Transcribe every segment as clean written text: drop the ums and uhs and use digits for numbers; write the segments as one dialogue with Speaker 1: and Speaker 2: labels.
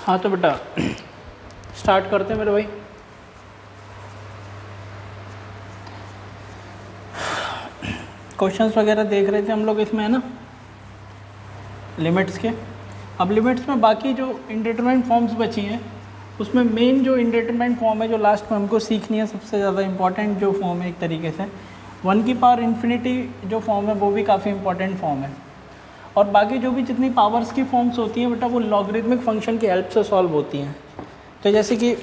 Speaker 1: हाँ तो बेटा स्टार्ट करते हैं मेरे भाई। क्वेश्चंस वगैरह देख रहे थे हम लोग इसमें, है ना, लिमिट्स के। अब लिमिट्स में बाकी जो इंडिटरमिनेंट फॉर्म्स बची हैं उसमें मेन जो इंडिटरमिनेंट फॉर्म है जो लास्ट में हमको सीखनी है, सबसे ज़्यादा इंपॉर्टेंट जो फॉर्म है एक तरीके से 1 की पावर इन्फिनिटी जो फॉर्म है वो भी काफ़ी इंपॉर्टेंट फॉर्म है। और बाकी जो भी जितनी पावर्स की फॉर्म्स होती हैं बेटा वो लॉगरिथमिक फंक्शन की हेल्प से सॉल्व होती हैं। तो जैसे कि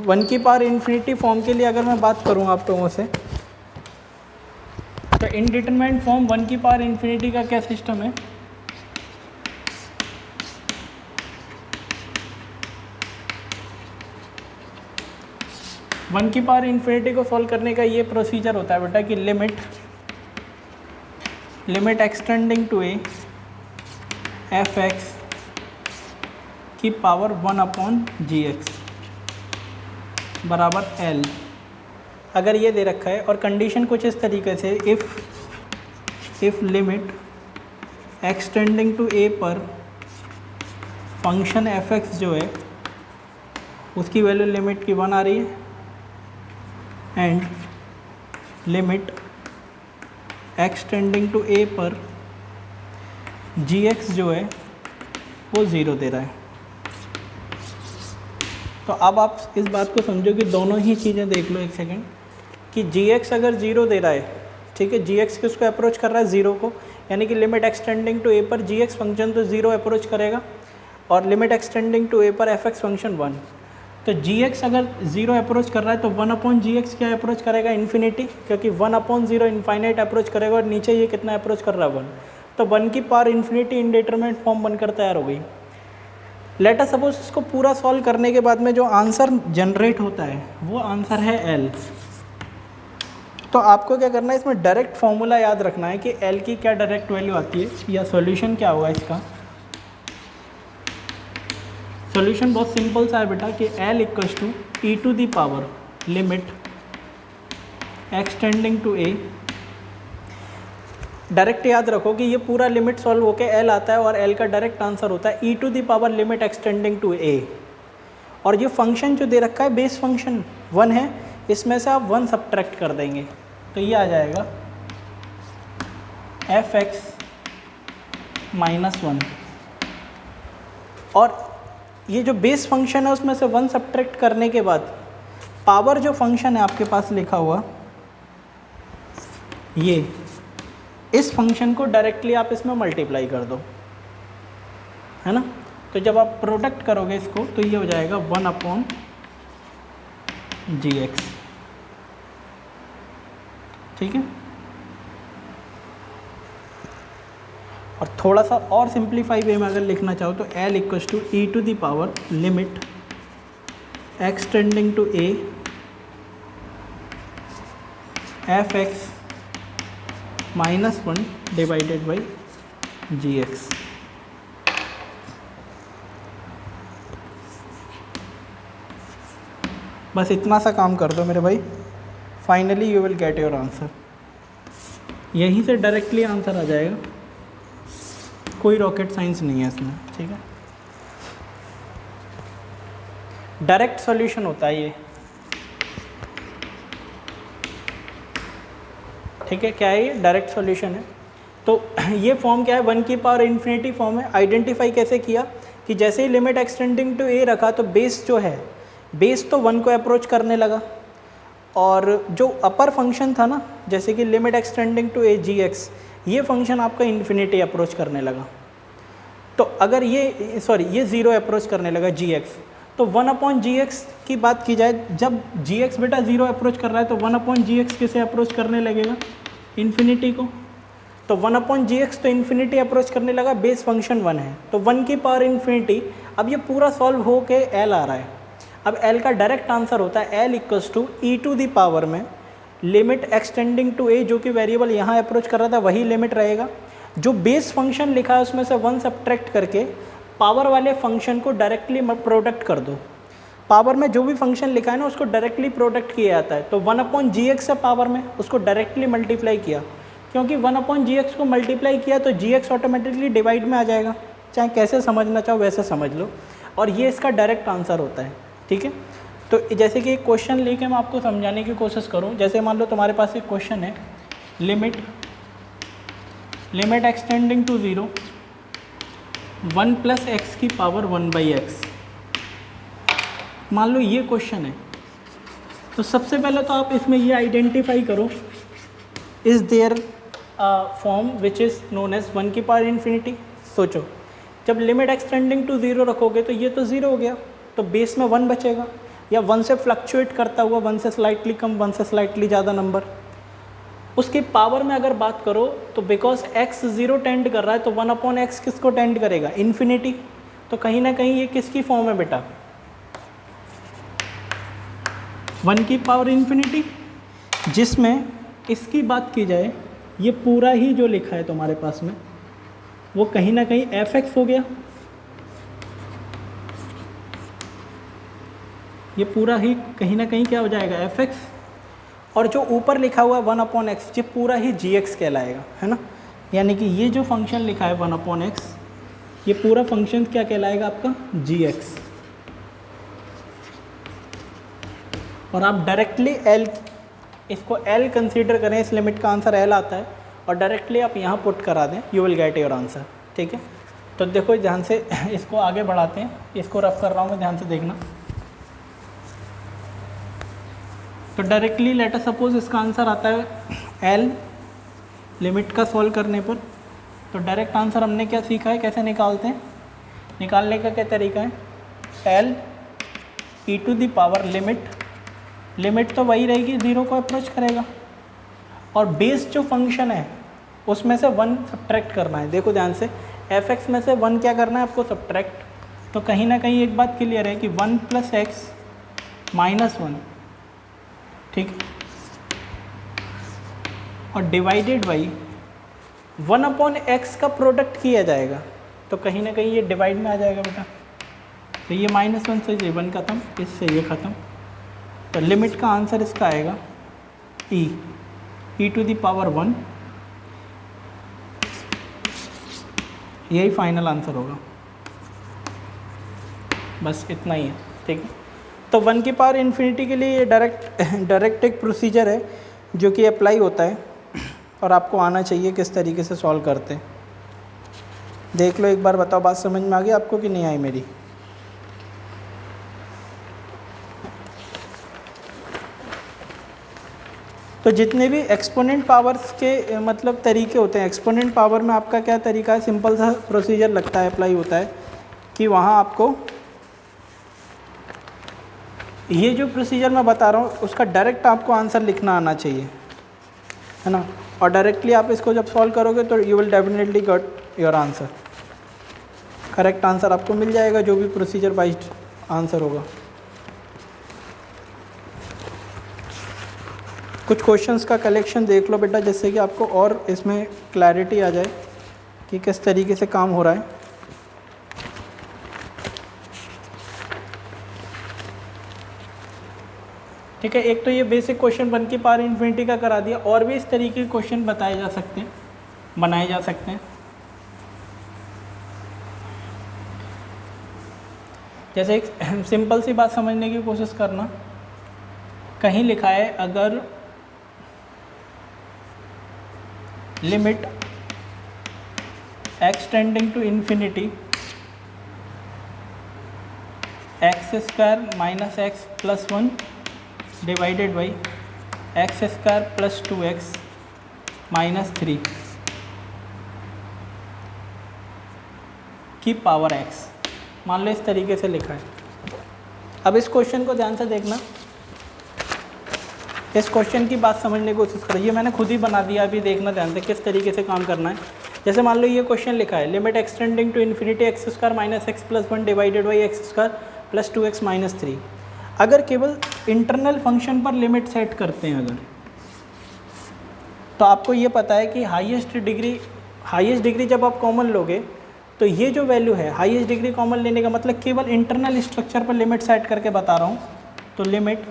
Speaker 1: 1 की पावर इन्फिनिटी फॉर्म के लिए अगर मैं बात करूँ आप लोगों से, तो इनडिटरमिनेंट फॉर्म 1 की पावर इन्फिनिटी का क्या सिस्टम है, वन की पावर इन्फिनिटी को सॉल्व करने का ये प्रोसीजर होता है बेटा कि limit extending to A F X की पावर 1/gx बराबर एल। अगर ये दे रखा है और कंडीशन कुछ इस तरीके से, इफ़ लिमिट एक्सटेंडिंग टू ए पर फंक्शन एफ एक्स जो है उसकी वैल्यू लिमिट की 1 आ रही है एंड लिमिट एक्सटेंडिंग टू ए पर gx जो है वो 0 दे रहा है। तो अब आप इस बात को समझो कि दोनों ही चीज़ें देख लो एक सेकेंड कि gx अगर 0 दे रहा है, ठीक है, gx किसको अप्रोच कर रहा है, 0 को, यानी कि लिमिट एक्सटेंडिंग टू ए पर gx फंक्शन तो 0 अप्रोच करेगा और लिमिट एक्सटेंडिंग टू ए पर fx फंक्शन 1। तो gx अगर 0 अप्रोच कर रहा है तो 1/gx क्या अप्रोच करेगा, इन्फिनिटी, क्योंकि 1/0 इनफाइनाइट अप्रोच करेगा और नीचे ये कितना अप्रोच कर रहा है 1। तो 1 की पावर इन्फिनिटी इंडिटरमिनेंट फॉर्म बनकर तैयार हो गई। लेट अस सपोज इसको पूरा सॉल्व करने के बाद में जो आंसर जनरेट होता है वो आंसर है एल। तो आपको क्या करना है, इसमें डायरेक्ट फॉर्मूला याद रखना है कि एल की क्या डायरेक्ट वैल्यू आती है या सॉल्यूशन क्या होगा इसका। सॉल्यूशन बहुत सिंपल सा है बेटा कि L equals to E to the power limit extending to A. Direct याद रखो कि ये पूरा लिमिट सॉल्व होके L आता है और L का डायरेक्ट आंसर होता है e to the power limit extending to a. और ये फंक्शन जो दे रखा है बेस फंक्शन 1 है, इसमें से आप 1 सब्ट्रैक्ट कर देंगे तो ये आ जाएगा एफ एक्स -1। और ये जो बेस फंक्शन है उसमें से 1 सब्ट्रैक्ट करने के बाद पावर जो फंक्शन है आपके पास लिखा हुआ, ये इस फंक्शन को डायरेक्टली आप इसमें मल्टीप्लाई कर दो, है ना। तो जब आप प्रोडक्ट करोगे इसको तो ये हो जाएगा 1/gx, ठीक है। और थोड़ा सा और सिंप्लीफाई वे में अगर लिखना चाहो तो L equals to E to the power limit extending to A F X -1 divided by gx। बस इतना सा काम कर दो मेरे भाई, finally you will get your answer. यहीं से डायरेक्टली आंसर आ जाएगा, कोई रॉकेट साइंस नहीं है इसमें, ठीक है। डायरेक्ट सॉल्यूशन होता है ये, ठीक है। क्या है ये, डायरेक्ट सॉल्यूशन है। तो ये फॉर्म क्या है, 1 की पावर इन्फिनिटी फॉर्म है। आइडेंटिफाई कैसे किया कि जैसे ही लिमिट एक्सटेंडिंग टू ए रखा तो बेस जो है, बेस तो 1 को अप्रोच करने लगा और जो अपर फंक्शन था ना, जैसे कि limit extending to A gx, ये फंक्शन आपका इन्फिनिटी अप्रोच करने लगा। तो अगर ये 0 अप्रोच करने लगा gx, तो 1/gx की बात की जाए, जब gx बेटा 0 अप्रोच कर रहा है तो 1/gx किसे अप्रोच करने लगेगा, इन्फिनिटी को। तो 1/gx तो इन्फिनिटी अप्रोच करने लगा, बेस फंक्शन 1 है। तो 1 की पावर इन्फिनिटी, अब ये पूरा सॉल्व हो के L आ रहा है। अब L का डायरेक्ट आंसर होता है L equals to E to the power में लिमिट एक्सटेंडिंग टू ए, जो कि वेरिएबल यहाँ अप्रोच कर रहा था वही लिमिट रहेगा। जो बेस फंक्शन लिखा है उसमें से 1 सब्ट्रैक्ट करके पावर वाले फंक्शन को डायरेक्टली प्रोडक्ट कर दो। पावर में जो भी फंक्शन लिखा है ना उसको डायरेक्टली प्रोडक्ट किया जाता है। तो 1/gx है पावर में, उसको डायरेक्टली मल्टीप्लाई किया, क्योंकि 1/gx को मल्टीप्लाई किया तो gx ऑटोमेटिकली डिवाइड में आ जाएगा, चाहे कैसे समझना चाहो वैसे समझ लो, और ये इसका डायरेक्ट आंसर होता है, ठीक है। तो जैसे कि एक क्वेश्चन लेके मैं आपको समझाने की कोशिश करूँ, जैसे मान लो तुम्हारे पास एक क्वेश्चन है, लिमिट एक्सटेंडिंग टू 0 1 + x की पावर 1/x, मान लो ये क्वेश्चन है। तो सबसे पहले तो आप इसमें ये आइडेंटिफाई करो, is there form which is known as 1 की पावर इन्फिनिटी। सोचो, जब लिमिट एक्सटेंडिंग टू 0 रखोगे तो ये तो 0 हो गया, तो बेस में 1 बचेगा, या 1 से फ्लक्चुएट करता हुआ 1 से स्लाइटली कम 1 से स्लाइटली ज़्यादा नंबर। उसकी पावर में अगर बात करो तो बिकॉज x 0 टेंड कर रहा है तो 1/x किसको टेंड करेगा, इन्फिनिटी। तो कहीं ना कहीं ये किसकी फॉर्म है बेटा, 1 की पावर इन्फिनिटी। जिसमें इसकी बात की जाए, ये पूरा ही जो लिखा है तुम्हारे पास में वो कहीं ना कहीं fx हो गया, ये पूरा ही कहीं ना कहीं क्या हो जाएगा, fx। और जो ऊपर लिखा हुआ 1/x ये पूरा ही gx कहलाएगा, है ना। यानी कि ये जो फंक्शन लिखा है 1/x, ये पूरा फंक्शन क्या कहलाएगा आपका, gx। और आप डायरेक्टली l, इसको l कंसीडर करें, इस लिमिट का आंसर l आता है, और डायरेक्टली आप यहाँ पुट करा दें, you will get your answer, ठीक है। तो देखो ध्यान से इसको आगे बढ़ाते हैं, इसको रफ कर रहा हूँ मैं, ध्यान से देखना। तो डायरेक्टली लेट अस सपोज इसका आंसर आता है l, लिमिट का सॉल्व करने पर। तो डायरेक्ट आंसर हमने क्या सीखा है, कैसे निकालते हैं, निकालने का क्या तरीका है, l e⁻, लिमिट तो वही रहेगी, 0 को अप्रोच करेगा, और बेस जो फंक्शन है उसमें से 1 सब्ट्रैक्ट करना है। देखो ध्यान से, fx में से 1 क्या करना है आपको, सब्ट्रैक्ट। तो कहीं ना कहीं एक बात क्लियर है कि 1 + x - 1, ठीक है, और डिवाइडेड बाई 1/x का प्रोडक्ट किया जाएगा। तो कहीं ना कहीं ये डिवाइड में आ जाएगा बेटा, तो ये -1 से ये 1 खत्म, इससे ये ख़त्म। तो लिमिट का आंसर इसका आएगा e⁻1, यही फाइनल आंसर होगा, बस इतना ही है, ठीक है। तो 1 की पावर इन्फिनिटी के लिए ये डायरेक्ट एक प्रोसीजर है जो कि अप्लाई होता है, और आपको आना चाहिए किस तरीके से सॉल्व करते हैं। देख लो एक बार, बताओ बात समझ में आ गई आपको कि नहीं आई मेरी। तो जितने भी एक्सपोनेंट पावर्स के मतलब तरीके होते हैं, एक्सपोनेंट पावर में आपका क्या तरीका है, सिंपल सा प्रोसीजर लगता है, अप्लाई होता है कि वहाँ आपको ये जो प्रोसीजर मैं बता रहा हूँ उसका डायरेक्ट आपको आंसर लिखना आना चाहिए, है ना। और डायरेक्टली आप इसको जब सॉल्व करोगे तो you will definitely get your answer, correct answer आपको मिल जाएगा जो भी प्रोसीजर वाइज आंसर होगा। कुछ क्वेश्चंस का कलेक्शन देख लो बेटा, जिससे कि आपको और इसमें क्लैरिटी आ जाए कि किस तरीके से काम हो रहा है। ठीक है, एक तो ये बेसिक क्वेश्चन 1 की पावर इन्फिनिटी का करा दिया, और भी इस तरीके के क्वेश्चन बताए जा सकते हैं, बनाए जा सकते हैं। जैसे एक सिंपल सी बात समझने की कोशिश करना, कहीं लिखा है अगर limit x tending to infinity x² - x + 1 divided by x² + 2x - 3 की पावर x, मान लो इस तरीके से लिखा है। अब इस क्वेश्चन को ध्यान से देखना, इस क्वेश्चन की बात समझने की कोशिश करो। ये मैंने खुद ही बना दिया, अभी देखना ध्यान से किस तरीके से काम करना है। जैसे मान लो ये क्वेश्चन लिखा है, limit extending to infinity x² - x + 1 divided by x² + 2x - 3। अगर केवल इंटरनल फंक्शन पर लिमिट सेट करते हैं अगर, तो आपको ये पता है कि हाईएस्ट डिग्री जब आप कॉमन लोगे तो ये जो वैल्यू है, हाईएस्ट डिग्री कॉमन लेने का मतलब केवल इंटरनल स्ट्रक्चर पर लिमिट सेट करके बता रहा हूँ। तो limit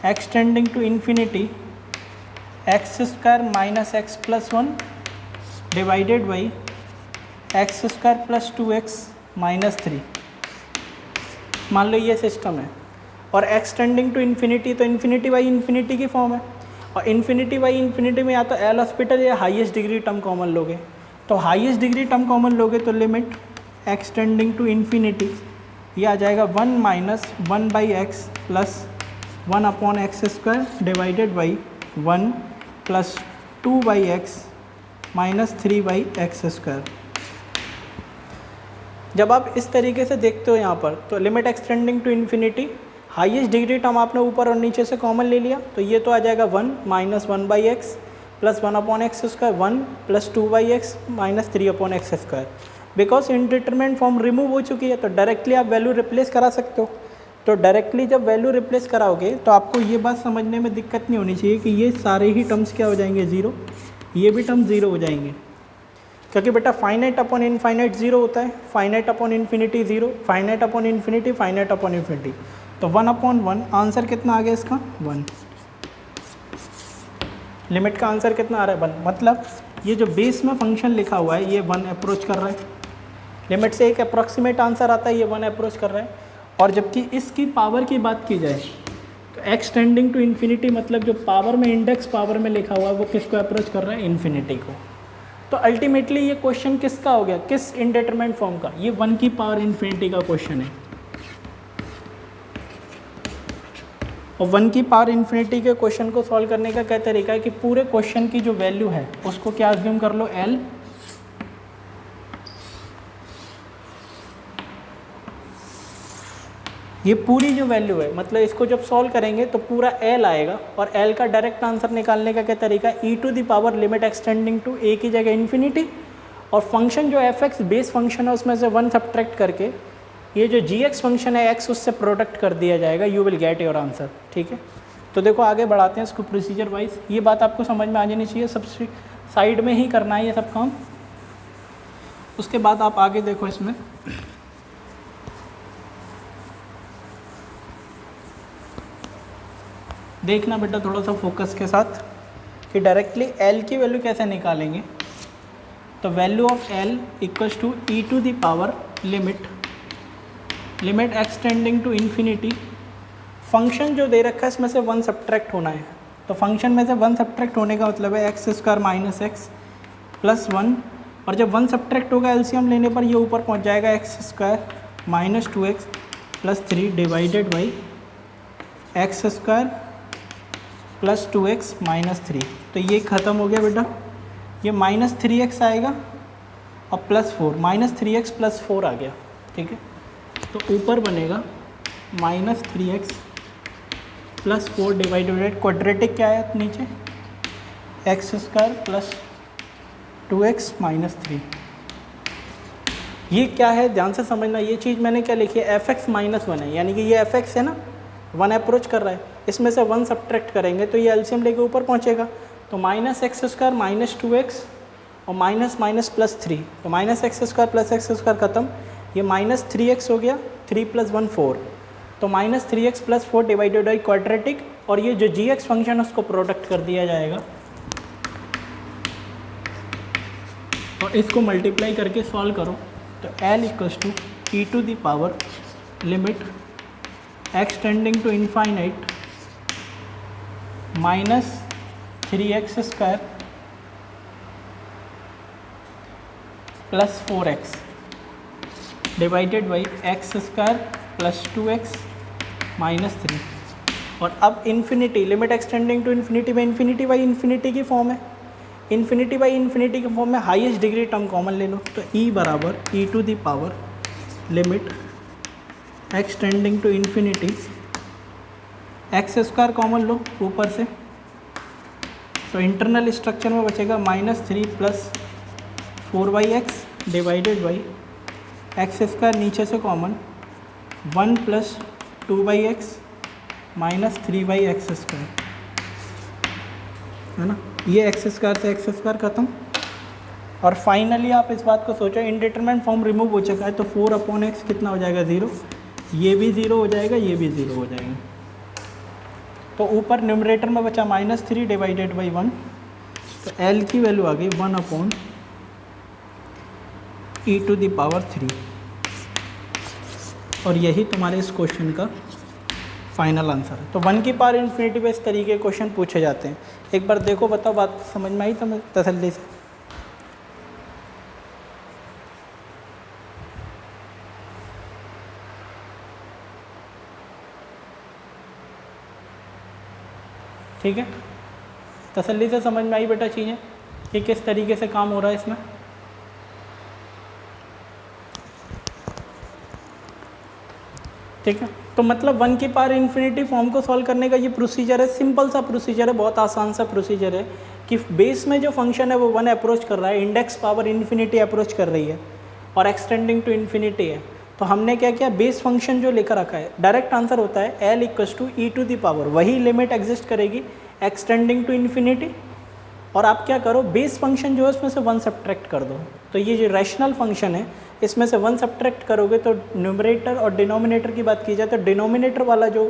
Speaker 1: x tending to infinity x² - x + 1 divided by x square plus 2x minus 3। मान लो ये सिस्टम है और x टेंडिंग टू इन्फिनिटी, तो इन्फिनिटी बाई इन्फिनिटी की फॉर्म है, और इन्फिनिटी बाई इन्फिनिटी में या तो एल हॉस्पिटल या हाईएस्ट डिग्री टर्म कॉमन लोगे, तो हाईएस्ट डिग्री टर्म कॉमन लोगे तो limit x tending to infinity ये आ जाएगा 1 minus 1 by x plus 1 upon x square divided by 1 plus 2 by x minus 3 by x square. जब आप इस तरीके से देखते हो यहाँ पर, तो limit extending to infinity, highest degree term आपने ऊपर और नीचे से कॉमन ले लिया, तो ये तो आ जाएगा 1 minus 1 by x plus 1 upon x square, 1 plus 2 by x minus 3 upon x square. Because indeterminate form remove हो चुकी है, तो डायरेक्टली आप वैल्यू रिप्लेस करा सकते हो। तो डायरेक्टली जब वैल्यू रिप्लेस कराओगे तो आपको ये बात समझने में दिक्कत नहीं होनी चाहिए कि ये सारे ही टर्म्स क्या हो जाएंगे, ज़ीरो, ये भी टर्म ज़ीरो हो जाएंगे, क्योंकि बेटा फाइनाइट अपॉन इनफाइनाइट ज़ीरो होता है, finite upon infinity zero, finite upon infinity, finite upon infinity. तो 1 अपॉन 1 आंसर कितना आ गया इसका 1, लिमिट का आंसर कितना आ रहा है 1। मतलब ये जो बेस में फंक्शन लिखा हुआ है ये 1 अप्रोच कर रहा है, लिमिट से एक अप्रॉक्सीमेट आंसर आता है, ये 1 अप्रोच कर रहा है। और जबकि इसकी पावर की बात की जाए तो एक्स टेंडिंग टू इन्फिनिटी मतलब जो पावर में, इंडेक्स पावर में लिखा हुआ है वो किसको अप्रोच कर रहा है, इन्फिनिटी को। तो अल्टीमेटली ये क्वेश्चन किसका हो गया, किस इंडिटरमिनेंट फॉर्म का, ये 1 की पावर इन्फिनिटी का क्वेश्चन है। और 1 की पावर इन्फिनिटी के क्वेश्चन को सॉल्व करने का क्या तरीका है कि पूरे क्वेश्चन की जो वैल्यू है उसको क्या अज्यूम कर लो, एल, ये पूरी जो वैल्यू है, मतलब इसको जब सॉल्व करेंगे तो पूरा एल आएगा, और एल का डायरेक्ट आंसर निकालने का क्या तरीका है, e to the power limit extending to a की जगह इन्फिनिटी, और फंक्शन जो एफ एक्स बेस फंक्शन है उसमें से 1 सब्ट्रैक्ट करके ये जो जी एक्स फंक्शन है एक्स उससे प्रोडक्ट कर दिया जाएगा, you will get your answer. ठीक है, तो देखो आगे बढ़ाते हैं इसको प्रोसीजर वाइज। ये बात आपको समझ में आ जानी चाहिए, सब साइड में ही करना है ये सब काम। उसके बाद आप आगे देखो, इसमें देखना बेटा थोड़ा सा फोकस के साथ कि डायरेक्टली एल की वैल्यू कैसे निकालेंगे। तो value of L equals to E to the power limit x tending to infinity, function जो दे रखा है इसमें से 1 सब्ट्रैक्ट होना है, तो फंक्शन में से 1 सब्ट्रैक्ट होने का मतलब है x square minus x plus 1, और जब 1 सब्ट्रैक्ट होगा एलसीएम लेने पर ये ऊपर पहुंच जाएगा x square minus 2x plus 3 divided by x square plus 2x minus 3। तो ये ख़त्म हो गया बेटा, ये माइनस 3x आएगा और प्लस 4, माइनस 3x प्लस 4 आ गया। ठीक है, तो ऊपर बनेगा minus 3x plus 4 divided, quadratic क्या है नीचे, x square plus 2x minus 3। ये क्या है ध्यान से समझना, ये चीज़ मैंने क्या लिखी है, एफ एक्स माइनस 1 है, यानी कि ये एफ एक्स है ना, 1 अप्रोच कर रहा है, इसमें से 1 सब्ट्रैक्ट करेंगे तो ये एलसीएम लेके ऊपर पहुंचेगा, तो minus x square minus 2x और माइनस माइनस प्लस 3, तो minus x square plus x square खत्म, ये माइनस 3x हो गया, 3 प्लस 1 4, तो minus 3x plus 4 divided by quadratic, और ये जो जी एक्स फंक्शन है उसको प्रोडक्ट कर दिया जाएगा, और इसको मल्टीप्लाई करके सॉल्व करो, तो L equals to E to the power limit x tending to infinite minus 3x square plus 4x divided by x square plus 2x minus 3। और अब infinity, limit extending to infinity में infinity by infinity की form है, infinity by infinity की form में highest degree term common ले लो, तो e बराबर e to the power limit x tending to infinity, x square common लो ऊपर से, तो इंटरनल स्ट्रक्चर में बचेगा minus 3 plus 4 by x divided by x square नीचे से common 1 plus 2 by x minus 3 by x square, है ना, ये एक्स स्क्वायर से एक्स स्क्वायर खत्म। और फाइनली आप इस बात को सोचो, इनडिटरमिनेंट फॉर्म रिमूव हो चुका है, तो 4 अपॉन एक्स कितना हो जाएगा 0, ये भी 0 हो जाएगा, ये भी 0 हो जाएगा, तो ऊपर न्यूमरेटर में बचा माइनस 3 डिवाइडेड बाई 1, तो एल की वैल्यू आ गई 1 upon E to the power 3, और यही तुम्हारे इस क्वेश्चन का फाइनल आंसर है। तो 1 की पावर इन्फिनिटी पे इस तरीके के क्वेश्चन पूछे जाते हैं। एक बार देखो, बताओ बात समझ में आई तुम्हें तसल्ली से? ठीक है, तसल्ली से समझ में आई बेटा चीज़ें कि किस तरीके से काम हो रहा है इसमें? ठीक है, तो मतलब 1 की पावर इन्फिनिटी फॉर्म को सॉल्व करने का ये प्रोसीजर है, सिंपल सा प्रोसीजर है, बहुत आसान सा प्रोसीजर है कि बेस में जो फंक्शन है वो 1 अप्रोच कर रहा है, इंडेक्स पावर इन्फिनिटी अप्रोच कर रही है और एक्सटेंडिंग टू इन्फिनिटी है। तो हमने क्या किया, बेस फंक्शन जो लेकर रखा है, डायरेक्ट आंसर होता है L equals to E to the power, वही लिमिट एग्जिस्ट करेगी एक्सटेंडिंग टू इन्फिनिटी, और आप क्या करो, बेस फंक्शन जो है उसमें से 1 सब्ट्रैक्ट कर दो। तो ये जो रैशनल फंक्शन है इसमें से 1 सब्ट्रैक्ट करोगे तो न्यूमरेटर और डिनोमिनेटर की बात की जाए तो डिनोमिनेटर वाला जो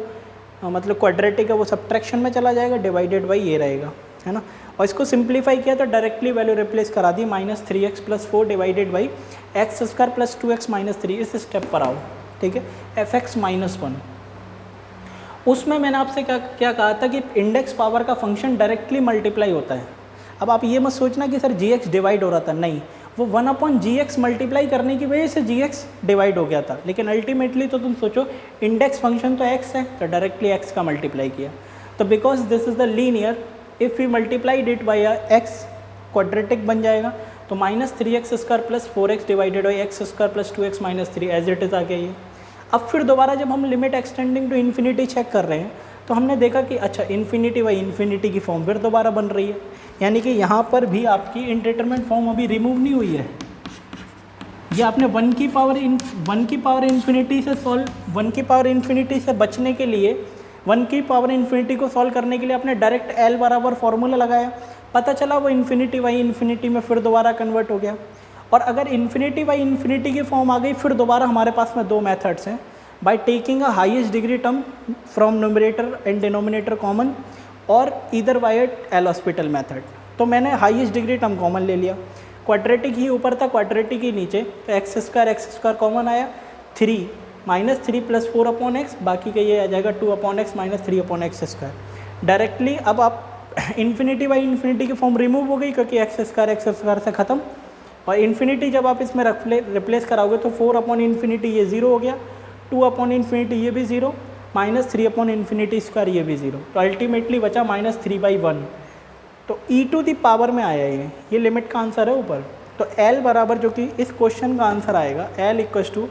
Speaker 1: मतलब क्वाड्रेटिक है वो सब्ट्रैक्शन में चला जाएगा, डिवाइडेड बाई ये रहेगा, है ना। और इसको सिंप्लीफाई किया तो डायरेक्टली वैल्यू रिप्लेस करा दी, -3x + 4 divided by x² + 2x - 3। इस स्टेप पर आओ, ठीक है, fx -1। उसमें मैंने आपसे क्या कहा था कि इंडेक्स पावर का फंक्शन डायरेक्टली मल्टीप्लाई होता है। अब आप ये मत सोचना कि सर gx डिवाइड हो रहा था, नहीं, वो 1/gx मल्टीप्लाई करने की वजह से gx डिवाइड हो गया था, लेकिन अल्टीमेटली तो तुम सोचो इंडेक्स फंक्शन तो x है, तो डायरेक्टली x का मल्टीप्लाई किया। तो because this is the linear, if we multiplied it by x, quadratic बन जाएगा, तो -3x² + 4x divided by x² + 2x - 3 as it is आ गया ये। अब फिर दोबारा जब हम limit extending to infinity check कर रहे हैं तो हमने देखा कि अच्छा इन्फिनिटी बाई इन्फिनिटी की फॉर्म फिर दोबारा बन रही है, यानी कि यहाँ पर भी आपकी इंडिटरमिनेट फॉर्म अभी रिमूव नहीं हुई है। ये आपने 1 की पावर इन्फिनिटी से सॉल्व, 1 की पावर इन्फिनिटी से बचने के लिए, 1 की पावर इन्फिनिटी को सॉल्व करने के लिए आपने डायरेक्ट एल बराबर फॉर्मूला लगाया, पता चला वो इन्फिनिटी बाई इन्फिनिटी में फिर दोबारा कन्वर्ट हो गया। और अगर इन्फिनिटी बाई इन्फिनिटी की फॉर्म आ गई, फिर दोबारा हमारे पास में 2 मेथड्स हैं, by taking a highest degree term from numerator and denominator common, और either by L Hospital method. तो मैंने हाईएस्ट डिग्री टर्म कॉमन ले लिया, क्वाड्रेटिक ही ऊपर था, क्वाड्रेटिक ही नीचे, तो x² कॉमन आया, 3 -3 + 4/x, बाकी का ये आ जाएगा 2/x - 3/x²। डायरेक्टली अब आप इन्फिनिटी बाई इन्फिनिटी की फॉर्म रिमूव हो गई क्योंकि x² से ख़त्म, और इन्फिनिटी जब आप इसमें रिप्लेस कराओगे तो 4/∞ ये 0 हो गया, 2/∞ ये भी 0, -3/∞² ये भी 0, तो अल्टीमेटली बचा -3/1। तो e टू द पावर में आया ये लिमिट का आंसर है ऊपर। तो L बराबर, जो कि इस क्वेश्चन का आंसर आएगा, L equals to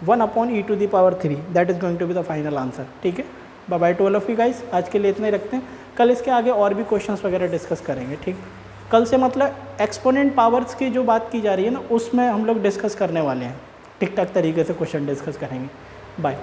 Speaker 1: 1/e to the power 3, that is going to be the final answer. ठीक है, bye bye to all of you guys, आज के लिए इतना ही रखते हैं, कल इसके आगे और भी क्वेश्चंस वगैरह डिस्कस करेंगे। ठीक, कल से मतलब एक्सपोनेंट पावर्स की जो बात की जा रही है ना, उसमें हम लोग डिस्कस करने वाले हैं, ठीक ठाक तरीके से क्वेश्चन डिस्कस करेंगे। बाय।